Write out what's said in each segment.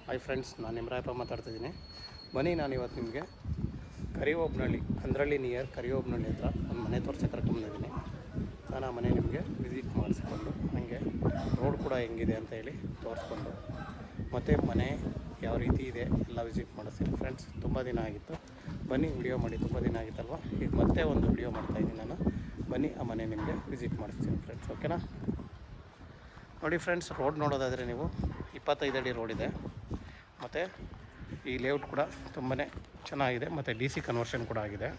Hi friends, ನಾನು ನಿಮ್ರಾಯಪ್ಪ ಮಾತಾಡ್ತಿದ್ದೀನಿ. ಬನ್ನಿ, ನಾನು ಇವತ್ತು ನಿಮಗೆ ಕರಿಯೋಬನಹಳ್ಳಿ, ಅಂದ್ರಳ್ಳಿ ನಿಯರ್ ಕರಿಯೋಬನಹಳ್ಳಿ ಹತ್ರ ಒಂದು ಮನೆ ತೋರ್ಸಕ್ಕೆ ಕರ್ಕೊಂಡ್ಬಂದಿದ್ದೀನಿ. ನಾನು ಆ ಮನೆ ನಿಮಗೆ ವಿಸಿಟ್ ಮಾಡಿಸ್ಕೊಂಡು ಹಾಗೆ ರೋಡ್ ಕೂಡ ಹೆಂಗಿದೆ ಅಂತ ಹೇಳಿ ತೋರಿಸ್ಕೊಂಡು ಮತ್ತು ಮನೆ ಯಾವ ರೀತಿ ಇದೆ ಎಲ್ಲ ವಿಸಿಟ್ ಮಾಡಿಸ್ತೀನಿ. ಫ್ರೆಂಡ್ಸ್, ತುಂಬ ದಿನ ಆಗಿತ್ತು, ಬನ್ನಿ ವಿಡಿಯೋ ಮಾಡಿ. ತುಂಬ ದಿನ ಆಗಿತ್ತಲ್ವ, ಈಗ ಮತ್ತೆ ಒಂದು ವಿಡಿಯೋ ಮಾಡ್ತಾಯಿದ್ದೀನಿ ನಾನು. ಬನ್ನಿ ಆ ಮನೆ ನಿಮಗೆ ವಿಸಿಟ್ ಮಾಡಿಸ್ತೀನಿ ಫ್ರೆಂಡ್ಸ್, ಓಕೆನಾ? ನೋಡಿ ಫ್ರೆಂಡ್ಸ್, ರೋಡ್ ನೋಡೋದಾದರೆ ನೀವು 25 ಅಡಿ ರೋಡ್ ಇದೆ. ಮತ್ತು ಈ ಲೇಔಟ್ ಕೂಡ ತುಂಬಾ ಚೆನ್ನಾಗಿದೆ. ಮತ್ತು DC ಕನ್ವರ್ಷನ್ ಕೂಡ ಆಗಿದೆ.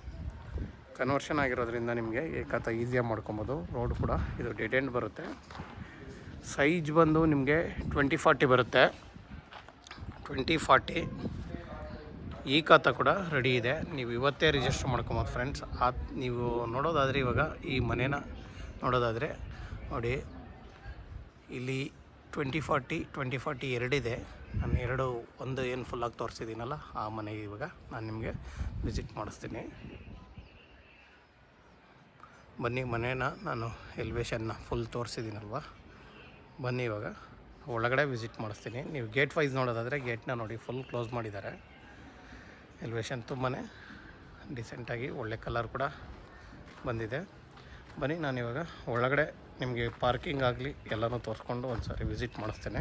ಕನ್ವರ್ಷನ್ ಆಗಿರೋದ್ರಿಂದ ನಿಮಗೆ ಏಕಾತ ಈಸಿಯಾಗಿ ಮಾಡ್ಕೊಬೋದು. ರೋಡ್ ಕೂಡ ಇದು ಡೆಡ್ ಎಂಡ್ ಬರುತ್ತೆ. ಸೈಜ್ ಬಂದು ನಿಮಗೆ 2040 ಬರುತ್ತೆ. 2040 ಈ ಖಾತ ಕೂಡ ರೆಡಿ ಇದೆ. ನೀವು ಇವತ್ತೇ ರಿಜಿಸ್ಟರ್ ಮಾಡ್ಕೊಬೋದು ಫ್ರೆಂಡ್ಸ್. ನೀವು ನೋಡೋದಾದರೆ ಇವಾಗ ಈ ಮನೇನ ನೋಡೋದಾದರೆ ನೋಡಿ, ಇಲ್ಲಿ 2040 ಎರಡಿದೆ. ನಾನು ಒಂದು ಏನು ಫುಲ್ಲಾಗಿ ತೋರಿಸಿದ್ದೀನಲ್ಲ ಆ ಮನೆಗೆ ಇವಾಗ ನಾನು ನಿಮಗೆ ವಿಸಿಟ್ ಮಾಡಿಸ್ತೀನಿ. ಬನ್ನಿ, ಮನೇನ ನಾನು ಎಲಿವೇಶನ್ನ ಫುಲ್ ತೋರಿಸಿದ್ದೀನಲ್ವ, ಬನ್ನಿ ಇವಾಗ ಒಳಗಡೆ ವಿಸಿಟ್ ಮಾಡಿಸ್ತೀನಿ. ನೀವು ಗೇಟ್ ವೈಸ್ ನೋಡೋದಾದರೆ ಗೇಟ್ನ ನೋಡಿ ಫುಲ್ ಕ್ಲೋಸ್ ಮಾಡಿದ್ದಾರೆ. ಎಲಿವೇಶನ್ ತುಂಬಾ ಡಿಸೆಂಟಾಗಿ ಒಳ್ಳೆ ಕಲರ್ ಕೂಡ ಬಂದಿದೆ. ಬನ್ನಿ, ನಾನಿವಾಗ ಒಳಗಡೆ ನಿಮಗೆ ಪಾರ್ಕಿಂಗ್ ಆಗಲಿ ಎಲ್ಲನೂ ತೋರಿಸ್ಕೊಂಡು ಒಂದು ಸಾರಿ ವಿಸಿಟ್ ಮಾಡಿಸ್ತೇನೆ.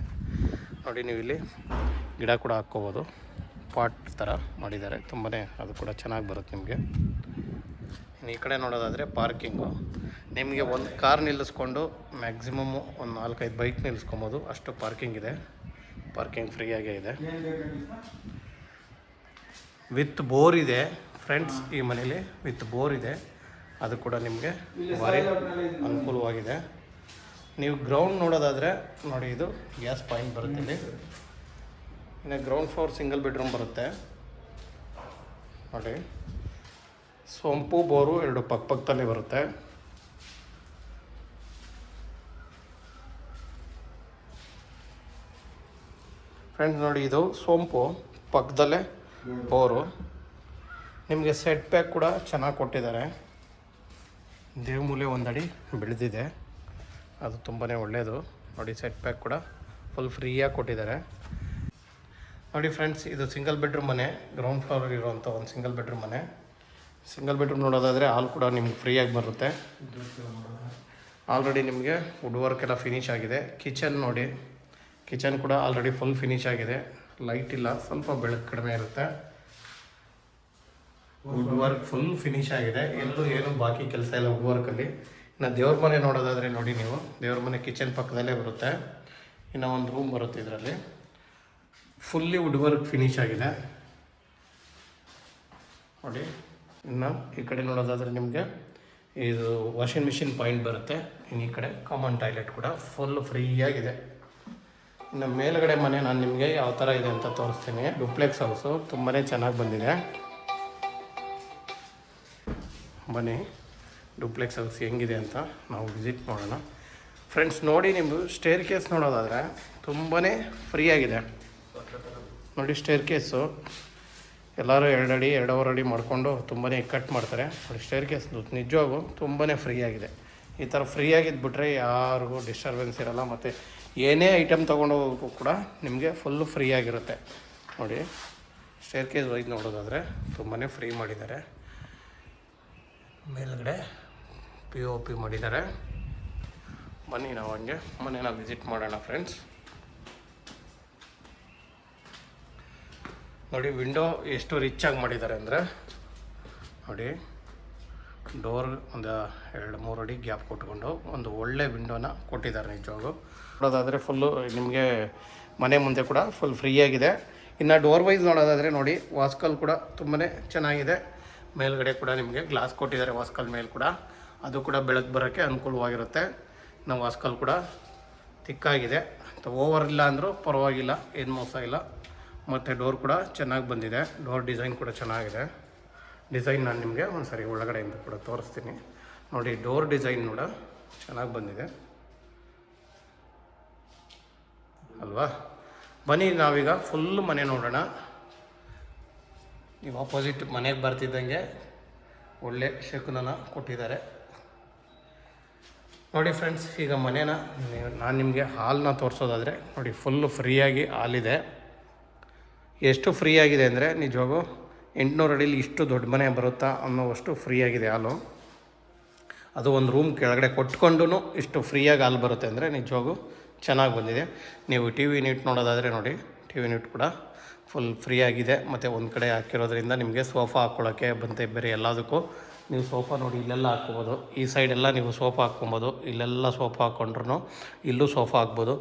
ನೋಡಿ, ನೀವು ಇಲ್ಲಿ ಗಿಡ ಕೂಡ ಹಾಕ್ಕೋಬೋದು. ಪಾಟ್ ಥರ ಮಾಡಿದ್ದಾರೆ, ತುಂಬಾ ಅದು ಕೂಡ ಚೆನ್ನಾಗಿ ಬರುತ್ತೆ ನಿಮಗೆ. ಇನ್ನು ಈ ಕಡೆ ನೋಡೋದಾದರೆ ಪಾರ್ಕಿಂಗು ನಿಮಗೆ ಒಂದು ಕಾರ್ ನಿಲ್ಲಿಸ್ಕೊಂಡು ಮ್ಯಾಕ್ಸಿಮಮ್ಮು ಒಂದು 4-5 ಬೈಕ್ ನಿಲ್ಲಿಸ್ಕೊಬೋದು, ಅಷ್ಟು ಪಾರ್ಕಿಂಗ್ ಇದೆ. ಪಾರ್ಕಿಂಗ್ ಫ್ರೀಯಾಗೇ ಇದೆ. ವಿತ್ ಬೋರ್ ಇದೆ ಫ್ರೆಂಡ್ಸ್, ಈ ಮನೇಲಿ ವಿತ್ ಬೋರ್ ಇದೆ. ಅದು ಕೂಡ ನಿಮಗೆ ಭಾರಿ ಅನುಕೂಲವಾಗಿದೆ. ನೀವು ಗ್ರೌಂಡ್ ನೋಡೋದಾದರೆ ನೋಡಿ, ಇದು ಗ್ಯಾಸ್ ಪಾಯಿಂಟ್ ಬರುತ್ತೆ ಇಲ್ಲಿ. ಇನ್ನು ಗ್ರೌಂಡ್ ಫ್ಲೋರ್ ಸಿಂಗಲ್ ಬೆಡ್ರೂಮ್ ಬರುತ್ತೆ ನೋಡಿ. ಸೊಂಪು ಬೋರು 2 ಪಕ್ಕದಲ್ಲೇ ಬರುತ್ತೆ. ಫ್ರೆಂಡ್ಸ್ ನೋಡಿ, ಇದು ಸೊಂಪು ಪಕ್ಕದಲ್ಲೇ ಬೋರು. ನಿಮಗೆ ಸೆಟ್ ಬ್ಯಾಕ್ ಕೂಡ ಚೆನ್ನಾಗಿ ಕೊಟ್ಟಿದ್ದಾರೆ. ದೇವಮೂಲೆ 1 ಅಡಿ ಬೆಳೆದಿದೆ, ಅದು ತುಂಬಾ ಒಳ್ಳೆಯದು. ನೋಡಿ, ಸೆಟ್ ಬ್ಯಾಕ್ ಕೂಡ ಫುಲ್ ಫ್ರೀಯಾಗಿ ಕೊಟ್ಟಿದ್ದಾರೆ. ನೋಡಿ ಫ್ರೆಂಡ್ಸ್, ಇದು ಸಿಂಗಲ್ ಬೆಡ್ರೂಮ್ ಮನೆ, ಗ್ರೌಂಡ್ ಫ್ಲೋರ್ ಇರುವಂಥ ಒಂದು ಸಿಂಗಲ್ ಬೆಡ್ರೂಮ್ ಮನೆ. ಸಿಂಗಲ್ ಬೆಡ್ರೂಮ್ ನೋಡೋದಾದರೆ ಹಾಲ್ ಕೂಡ ನಿಮ್ಗೆ ಫ್ರೀಯಾಗಿ ಬರುತ್ತೆ. ಆಲ್ರೆಡಿ ನಿಮಗೆ ವುಡ್ ವರ್ಕ್ ಎಲ್ಲ ಫಿನಿಶ್ ಆಗಿದೆ. ಕಿಚನ್ ನೋಡಿ, ಕಿಚನ್ ಕೂಡ ಆಲ್ರೆಡಿ ಫುಲ್ ಫಿನಿಶ್ ಆಗಿದೆ. ಲೈಟ್ ಇಲ್ಲ, ಸ್ವಲ್ಪ ಬೆಳಕು ಕಡಿಮೆ ಇರುತ್ತೆ. ವುಡ್ ವರ್ಕ್ ಫುಲ್ ಫಿನಿಶ್ ಆಗಿದೆ, ಎಲ್ಲೂ ಏನು ಬಾಕಿ ಕೆಲಸ ಇಲ್ಲ ವುಡ್ ವರ್ಕಲ್ಲಿ. ಇನ್ನು ದೇವ್ರ ಮನೆ ನೋಡೋದಾದರೆ ನೋಡಿ, ನೀವು ದೇವ್ರ ಮನೆ ಕಿಚನ್ ಪಕ್ಕದಲ್ಲೇ ಬರುತ್ತೆ. ಇನ್ನು ಒಂದು ರೂಮ್ ಬರುತ್ತೆ ಇದರಲ್ಲಿ, ಫುಲ್ಲಿ ವುಡ್ ವರ್ಕ್ ಫಿನಿಶ್ ಆಗಿದೆ ನೋಡಿ. ಇನ್ನು ಈ ಕಡೆ ನೋಡೋದಾದರೆ ನಿಮಗೆ ಇದು ವಾಷಿಂಗ್ ಮಿಷಿನ್ ಪಾಯಿಂಟ್ ಬರುತ್ತೆ. ಇನ್ನು ಈ ಕಡೆ ಕಾಮನ್ ಟಾಯ್ಲೆಟ್ ಕೂಡ ಫುಲ್ ಫ್ರೀಯಾಗಿದೆ. ಇನ್ನು ಮೇಲ್ಗಡೆ ಮನೆ ನಾನು ನಿಮಗೆ ಯಾವ ಥರ ಇದೆ ಅಂತ ತೋರಿಸ್ತೀನಿ. ಡುಪ್ಲೆಕ್ಸ್ ಹೌಸು ತುಂಬಾ ಚೆನ್ನಾಗಿ ಬಂದಿದೆ. ಬನ್ನಿ, ಡುಪ್ಲೆಕ್ಸ್ ಹೌಸ್ ಹೆಂಗಿದೆ ಅಂತ ನಾವು ವಿಸಿಟ್ ಮಾಡೋಣ ಫ್ರೆಂಡ್ಸ್. ನೋಡಿ, ನಿಮ್ಮದು ಸ್ಟೇರ್ ಕೇಸ್ ನೋಡೋದಾದರೆ ತುಂಬಾ ಫ್ರೀಯಾಗಿದೆ ನೋಡಿ. ಸ್ಟೇರ್ ಕೇಸು ಎಲ್ಲರೂ 2 ಅಡಿ 2.5 ಅಡಿ ಮಾಡಿಕೊಂಡು ತುಂಬಾ ಕಟ್ ಮಾಡ್ತಾರೆ ನೋಡಿ. ಸ್ಟೇರ್ ಕೇಸ್ ನಿಜವಾಗೂ ತುಂಬಾ ಫ್ರೀಯಾಗಿದೆ. ಈ ಥರ ಫ್ರೀಯಾಗಿದ್ದುಬಿಟ್ರೆ ಯಾರಿಗೂ ಡಿಸ್ಟರ್ಬೆನ್ಸ್ ಇರೋಲ್ಲ. ಮತ್ತು ಏನೇ ಐಟಮ್ ತೊಗೊಂಡೋಗೋಕ್ಕೂ ಕೂಡ ನಿಮಗೆ ಫುಲ್ಲು ಫ್ರೀಯಾಗಿರುತ್ತೆ ನೋಡಿ. ಸ್ಟೇರ್ ಕೇಸ್ ವೈಸ್ ನೋಡೋದಾದರೆ ತುಂಬಾ ಫ್ರೀ ಮಾಡಿದ್ದಾರೆ. ಮೇಲ್ಗಡೆ POP ಮಾಡಿದ್ದಾರೆ. ಬನ್ನಿ, ನಾವು ಹಂಗೆ ಮನೇನ ವಿಸಿಟ್ ಮಾಡೋಣ ಫ್ರೆಂಡ್ಸ್. ನೋಡಿ, ವಿಂಡೋ ಎಷ್ಟು ರಿಚಾಗಿ ಮಾಡಿದ್ದಾರೆ ಅಂದರೆ ನೋಡಿ, ಡೋರ್ ಒಂದು 2-3 ಅಡಿ ಗ್ಯಾಪ್ ಕೊಟ್ಕೊಂಡು ಒಂದು ಒಳ್ಳೆ ವಿಂಡೋನ ಕೊಟ್ಟಿದ್ದಾರೆ ನಿಜವಾಗೂ. ನೋಡೋದಾದರೆ ಫುಲ್ಲು ನಿಮಗೆ ಮನೆ ಮುಂದೆ ಕೂಡ ಫುಲ್ ಫ್ರೀಯಾಗಿದೆ. ಇನ್ನು ಡೋರ್ ವೈಸ್ ನೋಡೋದಾದರೆ ನೋಡಿ, ವಾಸ್ಕಲ್ ಕೂಡ ತುಂಬಾ ಚೆನ್ನಾಗಿದೆ. ಮೇಲ್ಗಡೆ ಕೂಡ ನಿಮಗೆ ಗ್ಲಾಸ್ ಕೊಟ್ಟಿದ್ದಾರೆ ವಾಸ್ಕಲ್ ಮೇಲೆ ಕೂಡ, ಅದು ಕೂಡ ಬೆಳಕು ಬರೋಕ್ಕೆ ಅನುಕೂಲವಾಗಿರುತ್ತೆ. ನಾವು ವಾಸ್ಕಲ್ ಕೂಡ ತಿಕ್ಕಾಗಿದೆ, ಓವರ್ ಇಲ್ಲ ಅಂದರೂ ಪರವಾಗಿಲ್ಲ, ಏನು ಮೋಸ ಇಲ್ಲ. ಮತ್ತು ಡೋರ್ ಕೂಡ ಚೆನ್ನಾಗಿ ಬಂದಿದೆ. ಡೋರ್ ಡಿಸೈನ್ ಕೂಡ ಚೆನ್ನಾಗಿದೆ. ಡಿಸೈನ್ ನಾನು ನಿಮಗೆ ಒಂದು ಸಾರಿ ಒಳಗಡೆಯಿಂದ ಕೂಡ ತೋರಿಸ್ತೀನಿ ನೋಡಿ. ಡೋರ್ ಡಿಸೈನ್ ಕೂಡ ಚೆನ್ನಾಗಿ ಬಂದಿದೆ ಅಲ್ವಾ? ಬನ್ನಿ, ನಾವೀಗ ಫುಲ್ ಮನೆ ನೋಡೋಣ. ನೀವು ಆಪೋಸಿಟ್ ಮನೆಗೆ ಬರ್ತಿದ್ದಂಗೆ ಒಳ್ಳೆ ಶಕುನನ ಕೊಟ್ಟಿದ್ದಾರೆ ನೋಡಿ ಫ್ರೆಂಡ್ಸ್. ಈಗ ಮನೇನ ನಾನು ನಿಮಗೆ ಹಾಲ್ನ ತೋರಿಸೋದಾದರೆ ನೋಡಿ, ಫುಲ್ಲು ಫ್ರೀಯಾಗಿ ಹಾಲಿದೆ. ಎಷ್ಟು ಫ್ರೀ ಆಗಿದೆ ಅಂದರೆ ನಿಜವಾಗೂ 800 ಅಡಿಲಿ ಇಷ್ಟು ದೊಡ್ಡ ಮನೆ ಬರುತ್ತಾ ಅನ್ನೋವಷ್ಟು ಫ್ರೀ ಆಗಿದೆ ಹಾಲು. ಅದು ಒಂದು ರೂಮ್ ಕೆಳಗಡೆ ಕೊಟ್ಕೊಂಡು ಇಷ್ಟು ಫ್ರೀಯಾಗಿ ಹಾಲು ಬರುತ್ತೆ ಅಂದರೆ ನಿಜವಾಗೂ ಚೆನ್ನಾಗಿ ಬಂದಿದೆ. ನೀವು ಟಿ ವಿ ಯೂನಿಟ್ ನೋಡೋದಾದರೆ ನೋಡಿ, ಟಿ ವಿ ಯೂನಿಟ್ ಕೂಡ ಫುಲ್ ಫ್ರೀ ಆಗಿದೆ. ಮತ್ತು ಒಂದು ಕಡೆ ಹಾಕಿರೋದ್ರಿಂದ ನಿಮಗೆ ಸೋಫಾ ಹಾಕ್ಕೊಳ್ಳೋಕ್ಕೆ ಬಂತೆ, ಬೇರೆ ಎಲ್ಲದಕ್ಕೂ ನೀವು ಸೋಫಾ ನೋಡಿ ಇಲ್ಲೆಲ್ಲ ಹಾಕ್ಕೊಬೋದು. ಈ ಸೈಡೆಲ್ಲ ನೀವು ಸೋಫಾ ಹಾಕ್ಕೊಬೋದು, ಇಲ್ಲೆಲ್ಲ ಸೋಫಾ ಹಾಕ್ಕೊಂಡ್ರು ಇಲ್ಲೂ ಸೋಫಾ ಹಾಕ್ಬೋದು.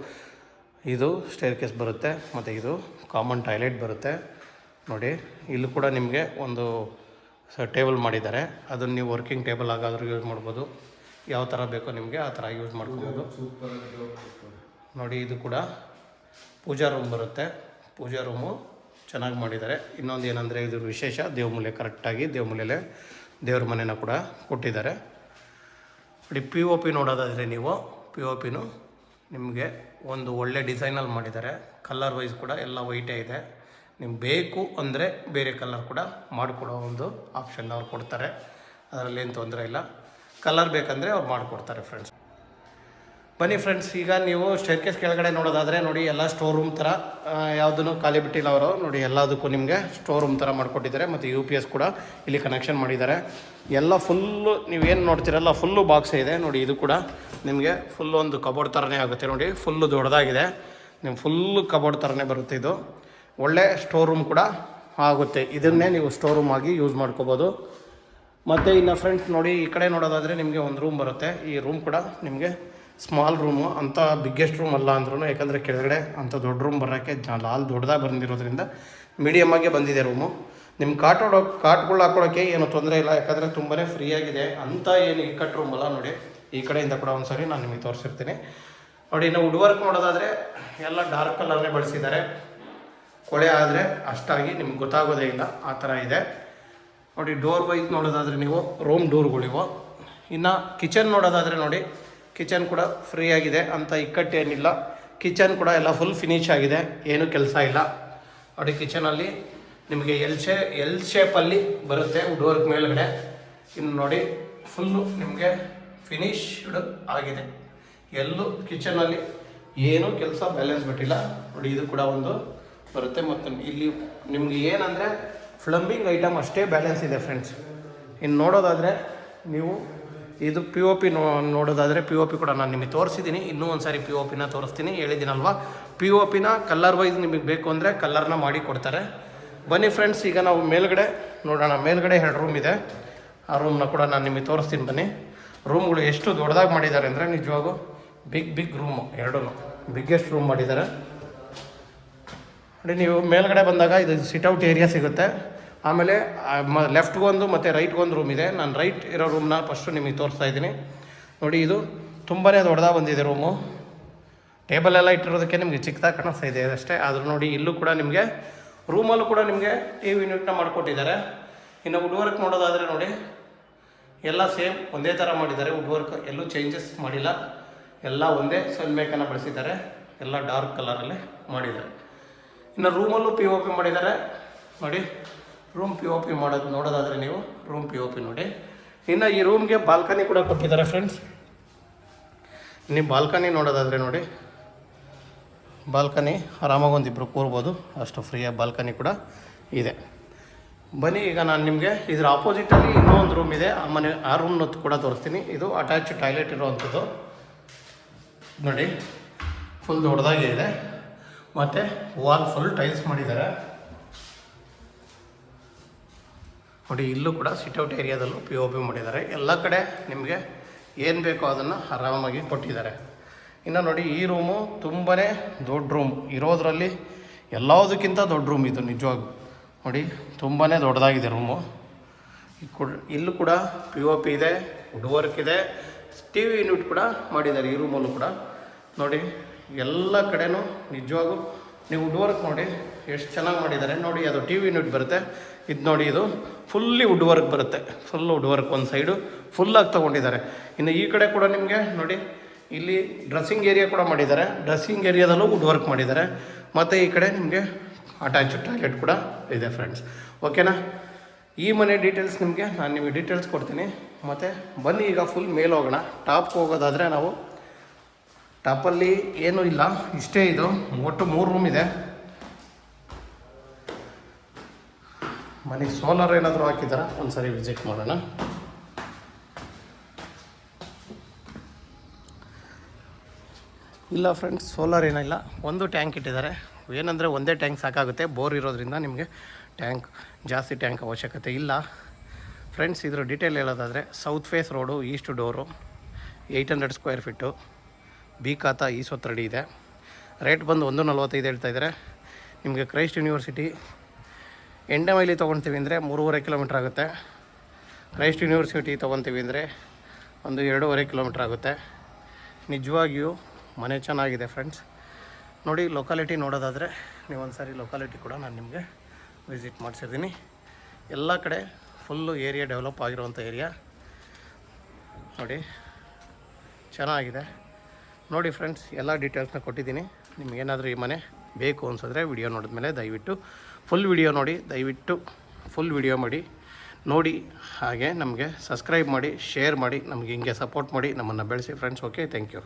ಇದು ಸ್ಟೇರ್ ಕೇಸ್ ಬರುತ್ತೆ ಮತ್ತು ಇದು ಕಾಮನ್ ಟಾಯ್ಲೆಟ್ ಬರುತ್ತೆ ನೋಡಿ. ಇಲ್ಲೂ ಕೂಡ ನಿಮಗೆ ಒಂದು ಟೇಬಲ್ ಮಾಡಿದ್ದಾರೆ, ಅದನ್ನು ನೀವು ವರ್ಕಿಂಗ್ ಟೇಬಲ್ ಆಗಾದರೂ ಯೂಸ್ ಮಾಡ್ಬೋದು. ಯಾವ ಥರ ಬೇಕೋ ನಿಮಗೆ ಆ ಥರ ಯೂಸ್ ಮಾಡ್ಕೊಬೋದು ನೋಡಿ. ಇದು ಕೂಡ ಪೂಜಾ ರೂಮ್ ಬರುತ್ತೆ, ಪೂಜಾ ರೂಮು ಚೆನ್ನಾಗಿ ಮಾಡಿದ್ದಾರೆ. ಇನ್ನೊಂದು ಏನಂದರೆ ಇದ್ರ ವಿಶೇಷ, ದೇವ್ಮೂಲೆ ಕರೆಕ್ಟಾಗಿ ದೇವ್ಮೂಲೆಯಲ್ಲೇ ದೇವ್ರ ಮನೆನ ಕೂಡ ಕೊಟ್ಟಿದ್ದಾರೆ ನೋಡಿ. ಪಿ ಒ ಪಿ ನೋಡೋದಾದರೆ ನೀವು ಪಿ ಒ ಪಿನೂ ನಿಮಗೆ ಒಂದು ಒಳ್ಳೆ ಡಿಸೈನಲ್ಲಿ ಮಾಡಿದ್ದಾರೆ. ಕಲರ್ ವೈಸ್ ಕೂಡ ಎಲ್ಲ ವೈಟೇ ಇದೆ. ನಿಮ್ಗೆ ಬೇಕು ಅಂದರೆ ಬೇರೆ ಕಲರ್ ಕೂಡ ಮಾಡಿಕೊಡೋ ಒಂದು ಆಪ್ಷನ್ ಅವ್ರು ಕೊಡ್ತಾರೆ, ಅದರಲ್ಲೇನು ತೊಂದರೆ ಇಲ್ಲ. ಕಲರ್ ಬೇಕಂದರೆ ಅವ್ರು ಮಾಡಿಕೊಡ್ತಾರೆ ಫ್ರೆಂಡ್ಸ್. ಬನ್ನಿ ಫ್ರೆಂಡ್ಸ್, ಈಗ ನೀವು ಸ್ಟೇರ್ ಕೇಸ್ ಕೆಳಗಡೆ ನೋಡೋದಾದರೆ ನೋಡಿ, ಎಲ್ಲ ಸ್ಟೋರ್ ರೂಮ್ ಥರ ಯಾವುದೂ ಖಾಲಿ ಬಿಟ್ಟಿಲ್ಲ ಅವರು ನೋಡಿ. ಎಲ್ಲದಕ್ಕೂ ನಿಮಗೆ ಸ್ಟೋರ್ ರೂಮ್ ಥರ ಮಾಡಿಕೊಟ್ಟಿದ್ದಾರೆ. ಮತ್ತು UPS ಕೂಡ ಇಲ್ಲಿ ಕನೆಕ್ಷನ್ ಮಾಡಿದ್ದಾರೆ. ಎಲ್ಲ ಫುಲ್ಲು ನೀವೇನು ನೋಡ್ತೀರಲ್ಲ ಫುಲ್ಲು ಬಾಕ್ಸೇ ಇದೆ ನೋಡಿ. ಇದು ಕೂಡ ನಿಮಗೆ ಫುಲ್ಲು ಒಂದು ಕಬೋರ್ಡ್ ಥರನೇ ಆಗುತ್ತೆ ನೋಡಿ. ಫುಲ್ಲು ದೊಡ್ಡದಾಗಿದೆ, ನಿಮ್ಮ ಫುಲ್ಲು ಕಬೋರ್ಡ್ ಥರನೇ ಬರುತ್ತೆ. ಇದು ಒಳ್ಳೆ ಸ್ಟೋರ್ ರೂಮ್ ಕೂಡ ಆಗುತ್ತೆ. ಇದನ್ನೇ ನೀವು ಸ್ಟೋರ್ ರೂಮ್ ಆಗಿ ಯೂಸ್ ಮಾಡ್ಕೋಬೋದು. ಮತ್ತು ಇನ್ನು ಫ್ರೆಂಡ್ಸ್ ನೋಡಿ, ಈ ಕಡೆ ನೋಡೋದಾದರೆ ನಿಮಗೆ ಒಂದು ರೂಮ್ ಬರುತ್ತೆ. ಈ ರೂಮ್ ಕೂಡ ನಿಮಗೆ ಸ್ಮಾಲ್ ರೂಮು, ಅಂಥ ಬಿಗ್ಗೆಸ್ಟ್ ರೂಮ್ ಅಲ್ಲ ಅಂದ್ರೂ, ಯಾಕಂದರೆ ಕೆಳಗಡೆ ಅಂಥ ದೊಡ್ಡ ರೂಮ್ ಬರೋಕ್ಕೆ ಹಾಲ್ ದೊಡ್ಡದಾಗಿ ಬಂದಿರೋದ್ರಿಂದ ಮೀಡಿಯಮ್ಮಾಗೆ ಬಂದಿದೆ ರೂಮು. ನಿಮ್ಮ ಕಾಟ್ಗಳು ಹಾಕ್ಕೊಳ್ಳೋಕ್ಕೆ ಏನು ತೊಂದರೆ ಇಲ್ಲ, ಯಾಕಂದರೆ ತುಂಬಾ ಫ್ರೀಯಾಗಿದೆ. ಅಂಥ ಏನು ಇಕ್ಕಟ್ಟು ರೂಮ್ ಅಲ್ಲ ನೋಡಿ. ಈ ಕಡೆಯಿಂದ ಕೂಡ ಒಂದು ಸರಿ ನಾನು ನಿಮಗೆ ತೋರಿಸಿರ್ತೀನಿ ನೋಡಿ. ಇನ್ನು ವುಡ್ ವರ್ಕ್ ನೋಡೋದಾದರೆ ಎಲ್ಲ ಡಾರ್ಕ್ ಕಲರ್ನೇ ಬಳಸಿದ್ದಾರೆ. ಕೊಳೆ ಆದರೆ ಅಷ್ಟಾಗಿ ನಿಮ್ಗೆ ಗೊತ್ತಾಗೋದೇ ಇಲ್ಲ, ಆ ಥರ ಇದೆ ನೋಡಿ. ಡೋರ್ ವೈಸ್ ನೋಡೋದಾದರೆ ನೀವು ರೂಮ್ ಡೋರ್ಗಳಿವು. ಇನ್ನು ಕಿಚನ್ ನೋಡೋದಾದರೆ ನೋಡಿ, ಕಿಚನ್ ಕೂಡ ಫ್ರೀ ಆಗಿದೆ, ಅಂಥ ಇಕ್ಕಟ್ಟೇನಿಲ್ಲ. ಕಿಚನ್ ಕೂಡ ಎಲ್ಲ ಫುಲ್ ಫಿನಿಶ್ ಆಗಿದೆ, ಏನೂ ಕೆಲಸ ಇಲ್ಲ ನೋಡಿ. ಕಿಚನಲ್ಲಿ ನಿಮಗೆ ಎಲ್ ಶೇಪಲ್ಲಿ ಬರುತ್ತೆ ವುಡ್ ವರ್ಕ್ ಮೇಲ್ಗಡೆ. ಇನ್ನು ನೋಡಿ ಫುಲ್ಲು ನಿಮಗೆ ಫಿನಿಶ್ಡ್ ಆಗಿದೆ. ಎಲ್ಲೂ ಕಿಚನಲ್ಲಿ ಏನೂ ಕೆಲಸ ಬ್ಯಾಲೆನ್ಸ್ ಬಿಟ್ಟಿಲ್ಲ ನೋಡಿ. ಇದು ಕೂಡ ಒಂದು ಬರುತ್ತೆ. ಮತ್ತು ಇಲ್ಲಿ ನಿಮಗೆ ಏನಂದರೆ ಪ್ಲಂಬಿಂಗ್ ಐಟಮ್ ಅಷ್ಟೇ ಬ್ಯಾಲೆನ್ಸ್ ಇದೆ ಫ್ರೆಂಡ್ಸ್. ಇನ್ನು ನೋಡೋದಾದರೆ ನೀವು ಇದು ಪಿ ಒ ಪಿ ನೋಡೋದಾದರೆ ಪಿ ಒ ಪಿ ಕೂಡ ನಾನು ನಿಮಗೆ ತೋರಿಸಿದ್ದೀನಿ. ಇನ್ನೂ ಒಂದು ಸಾರಿ ಪಿ ಒ ಪಿನ ತೋರಿಸ್ತೀನಿ, ಹೇಳಿದ್ದೀನಲ್ವ. ಪಿ ಒ ಪಿನ ಕಲರ್ ವೈಸ್ ನಿಮಗೆ ಬೇಕು ಅಂದರೆ ಕಲರ್ನ ಮಾಡಿ ಕೊಡ್ತಾರೆ. ಬನ್ನಿ ಫ್ರೆಂಡ್ಸ್, ಈಗ ನಾವು ಮೇಲ್ಗಡೆ ನೋಡೋಣ. ಮೇಲ್ಗಡೆ 2 ರೂಮ್ ಇದೆ, ಆ ರೂಮ್ನ ಕೂಡ ನಾನು ನಿಮಗೆ ತೋರಿಸ್ತೀನಿ ಬನ್ನಿ. ರೂಮ್ಗಳು ಎಷ್ಟು ದೊಡ್ಡದಾಗಿ ಮಾಡಿದ್ದಾರೆ ಅಂದರೆ ನಿಜವಾಗೂ ಬಿಗ್ ರೂಮು, 2 ಬಿಗ್ಗೆಸ್ಟ್ ರೂಮ್ ಮಾಡಿದ್ದಾರೆ ನೋಡಿ. ನೀವು ಮೇಲ್ಗಡೆ ಬಂದಾಗ ಇದು ಸಿಟ್ಔಟ್ ಏರಿಯಾ ಸಿಗುತ್ತೆ. ಆಮೇಲೆ ಲೆಫ್ಟ್ಗೊಂದು ಮತ್ತು ರೈಟ್ಗೊಂದು ರೂಮ್ ಇದೆ. ನಾನು ರೈಟ್ ಇರೋ ರೂಮ್ನ ಫಸ್ಟು ನಿಮಗೆ ತೋರಿಸ್ತಾ ಇದ್ದೀನಿ ನೋಡಿ. ಇದು ತುಂಬಾ ದೊಡ್ಡದಾಗಿ ಬಂದಿದೆ ರೂಮು. ಟೇಬಲ್ ಎಲ್ಲ ಇಟ್ಟಿರೋದಕ್ಕೆ ನಿಮಗೆ ಚಿಕ್ಕದಾಗಿ ಕಾಣಿಸ್ತಾ ಇದೆ ಅಷ್ಟೇ. ಆದರೂ ನೋಡಿ, ಇಲ್ಲೂ ಕೂಡ ನಿಮಗೆ ರೂಮಲ್ಲೂ ಕೂಡ ನಿಮಗೆ TV ಯೂನಿಟ್ನ ಮಾಡಿಕೊಟ್ಟಿದ್ದಾರೆ. ಇನ್ನು ವುಡ್ ವರ್ಕ್ ನೋಡೋದಾದರೆ ನೋಡಿ, ಎಲ್ಲ ಸೇಮ್ ಒಂದೇ ಥರ ಮಾಡಿದ್ದಾರೆ. ವುಡ್ ವರ್ಕ್ ಎಲ್ಲೂ ಚೇಂಜಸ್ ಮಾಡಿಲ್ಲ, ಎಲ್ಲ ಒಂದೇ ಸನ್ಮೇಕನ್ನು ಬಳಸಿದ್ದಾರೆ. ಎಲ್ಲ ಡಾರ್ಕ್ ಕಲರಲ್ಲೇ ಮಾಡಿದ್ದಾರೆ. ಇನ್ನು ರೂಮಲ್ಲೂ ಪಿ ಒ ಪಿ ಮಾಡಿದ್ದಾರೆ ನೋಡಿ. ರೂಮ್ ಪಿ ಒ ಪಿ ನೋಡೋದಾದರೆ ನೀವು ರೂಮ್ ಪಿ ಒ ಪಿ ನೋಡಿ. ಇನ್ನು ಈ ರೂಮ್ಗೆ ಬಾಲ್ಕನಿ ಕೂಡ ಕೊಟ್ಟಿದ್ದಾರೆ ಫ್ರೆಂಡ್ಸ್. ನೀವು ಬಾಲ್ಕನಿ ನೋಡೋದಾದರೆ ನೋಡಿ, ಬಾಲ್ಕನಿ ಆರಾಮಾಗಿ ಒಂದಿಬ್ಬರು ಕೂರ್ಬೋದು, ಅಷ್ಟು ಫ್ರೀಯಾಗಿ ಬಾಲ್ಕನಿ ಕೂಡ ಇದೆ. ಬನ್ನಿ, ಈಗ ನಾನು ನಿಮಗೆ ಇದರ ಆಪೋಸಿಟಲ್ಲಿ ಇನ್ನೂ ಒಂದು ರೂಮ್ ಇದೆ, ಆ ರೂಮ್ನ ಕೂಡ ತೋರಿಸ್ತೀನಿ. ಇದು ಅಟ್ಯಾಚ್ ಟಾಯ್ಲೆಟ್ ಇರೋವಂಥದ್ದು ನೋಡಿ. ಫುಲ್ ದೊಡ್ಡದಾಗಿ ಇದೆ ಮತ್ತು ವಾಲ್ ಫುಲ್ ಟೈಲ್ಸ್ ಮಾಡಿದ್ದಾರೆ ನೋಡಿ. ಇಲ್ಲೂ ಕೂಡ ಸಿಟ್ಔಟ್ ಏರಿಯಾದಲ್ಲೂ ಪಿ ಒ ಪಿ ಮಾಡಿದ್ದಾರೆ. ಎಲ್ಲ ಕಡೆ ನಿಮಗೆ ಏನು ಬೇಕೋ ಅದನ್ನು ಆರಾಮಾಗಿ ಕೊಟ್ಟಿದ್ದಾರೆ. ಇನ್ನು ನೋಡಿ, ಈ ರೂಮು ತುಂಬಾ ದೊಡ್ಡ ರೂಮ್ ಇರೋದರಲ್ಲಿ ಎಲ್ಲದಕ್ಕಿಂತ ದೊಡ್ಡ ರೂಮ್ ಇದು ನಿಜವಾಗೂ ನೋಡಿ. ತುಂಬಾ ದೊಡ್ಡದಾಗಿದೆ ರೂಮು. ಇಲ್ಲೂ ಕೂಡ ಪಿ ಒ ಪಿ ಇದೆ, ವುಡ್ ವರ್ಕ್ ಇದೆ, TV ಯೂನಿಟ್ ಕೂಡ ಮಾಡಿದ್ದಾರೆ ಈ ರೂಮಲ್ಲೂ ಕೂಡ ನೋಡಿ. ಎಲ್ಲ ಕಡೆನೂ ನಿಜವಾಗೂ ನೀವು ವುಡ್ ವರ್ಕ್ ನೋಡಿ ಎಷ್ಟು ಚೆನ್ನಾಗಿ ಮಾಡಿದ್ದಾರೆ ನೋಡಿ. ಅದು TV ಯೂನಿಟ್ ಬರುತ್ತೆ. ಇದು ನೋಡಿ, ಇದು ಫುಲ್ಲಿ ವುಡ್ ವರ್ಕ್ ಬರುತ್ತೆ. ಫುಲ್ ವುಡ್ ವರ್ಕ್ ಒಂದು ಸೈಡು ಫುಲ್ಲಾಗಿ ತೊಗೊಂಡಿದ್ದಾರೆ. ಇನ್ನು ಈ ಕಡೆ ಕೂಡ ನಿಮಗೆ ನೋಡಿ, ಇಲ್ಲಿ ಡ್ರೆಸ್ಸಿಂಗ್ ಏರಿಯಾ ಕೂಡ ಮಾಡಿದ್ದಾರೆ. ಡ್ರೆಸ್ಸಿಂಗ್ ಏರಿಯಾದಲ್ಲೂ ವುಡ್ ವರ್ಕ್ ಮಾಡಿದ್ದಾರೆ. ಮತ್ತು ಈ ಕಡೆ ನಿಮಗೆ ಅಟ್ಯಾಚ್ ಟಾಯ್ಲೆಟ್ ಕೂಡ ಇದೆ ಫ್ರೆಂಡ್ಸ್. ಓಕೆನಾ? ಈ ಮನೆ ಡೀಟೇಲ್ಸ್ ನಾನು ನಿಮಗೆ ಡೀಟೇಲ್ಸ್ ಕೊಡ್ತೀನಿ. ಮತ್ತು ಬನ್ನಿ ಈಗ ಫುಲ್ ಮೇಲೆ ಹೋಗೋಣ. ಟಾಪ್ಗೆ ಹೋಗೋದಾದರೆ ನಾವು ಟಾಪಲ್ಲಿ ಏನೂ ಇಲ್ಲ, ಇಷ್ಟೇ. ಇದು ಒಟ್ಟು 3 ರೂಮ್ ಇದೆ. ಮನೆಗೆ ಸೋಲಾರ್ ಏನಾದರೂ ಹಾಕಿದಾರ ಒಂದು ಸರಿ ವಿಸಿಟ್ ಮಾಡೋಣ. ಇಲ್ಲ ಫ್ರೆಂಡ್ಸ್, ಸೋಲಾರ್ ಏನಿಲ್ಲ, ಒಂದು ಟ್ಯಾಂಕ್ ಇಟ್ಟಿದ್ದಾರೆ. ಏನಂದರೆ ಒಂದೇ ಟ್ಯಾಂಕ್ ಸಾಕಾಗುತ್ತೆ, ಬೋರ್ ಇರೋದ್ರಿಂದ ನಿಮಗೆ ಜಾಸ್ತಿ ಟ್ಯಾಂಕ್ ಅವಶ್ಯಕತೆ ಇಲ್ಲ. ಫ್ರೆಂಡ್ಸ್, ಇದ್ರ ಡೀಟೇಲ್ ಹೇಳೋದಾದರೆ south face road, east door, 800 square feet, B khata 20 ಅಡಿ ಇದೆ. ರೇಟ್ ಬಂದು 145 ಹೇಳ್ತಾಯಿದ್ದಾರೆ. ನಿಮಗೆ ಕ್ರೈಸ್ಟ್ ಯೂನಿವರ್ಸಿಟಿ ಎಂಡಮೈಲಿ ತೊಗೊಳ್ತೀವಿ ಅಂದರೆ 3.5 ಕಿಲೋಮೀಟ್ರ್ ಆಗುತ್ತೆ. ಕ್ರೈಸ್ಟ್ ಯೂನಿವರ್ಸಿಟಿ ತೊಗೊತೀವಿ ಅಂದರೆ ಒಂದು 2.5 ಕಿಲೋಮೀಟ್ರ್ ಆಗುತ್ತೆ. ನಿಜವಾಗಿಯೂ ಮನೆ ಚೆನ್ನಾಗಿದೆ ಫ್ರೆಂಡ್ಸ್. ನೋಡಿ, ಲೊಕಾಲಿಟಿ ನೋಡೋದಾದರೆ ನೀವು ಒಂದು ಸಾರಿ ಲೊಕಾಲಿಟಿ ಕೂಡ ನಾನು ನಿಮಗೆ ವಿಸಿಟ್ ಮಾಡಿಸಿದ್ದೀನಿ. ಎಲ್ಲ ಕಡೆ ಫುಲ್ಲು ಏರಿಯಾ ಡೆವಲಪ್ ಆಗಿರುವಂಥ ಏರಿಯಾ ನೋಡಿ, ಚೆನ್ನಾಗಿದೆ. ನೋಡಿ ಫ್ರೆಂಡ್ಸ್, ಎಲ್ಲ ಡೀಟೇಲ್ಸ್ನ ಕೊಟ್ಟಿದ್ದೀನಿ. ನಿಮಗೇನಾದರೂ ಈ ಮನೆ ಬೇಕು ಅನಿಸಿದ್ರೆ ವಿಡಿಯೋ ನೋಡಿದ್ಮೇಲೆ ದಯವಿಟ್ಟು ಫುಲ್ ವಿಡಿಯೋ ನೋಡಿ, ದಯವಿಟ್ಟು ಫುಲ್ ವಿಡಿಯೋ ನೋಡಿ. ಹಾಗೆ ನಮಗೆ ಸಬ್ಸ್ಕ್ರೈಬ್ ಮಾಡಿ, ಶೇರ್ ಮಾಡಿ, ನಮಗೆ ಹಿಂಗೆ ಸಪೋರ್ಟ್ ಮಾಡಿ, ನಮ್ಮನ್ನು ಬೆಳೆಸಿ ಫ್ರೆಂಡ್ಸ್. Okay, thank you.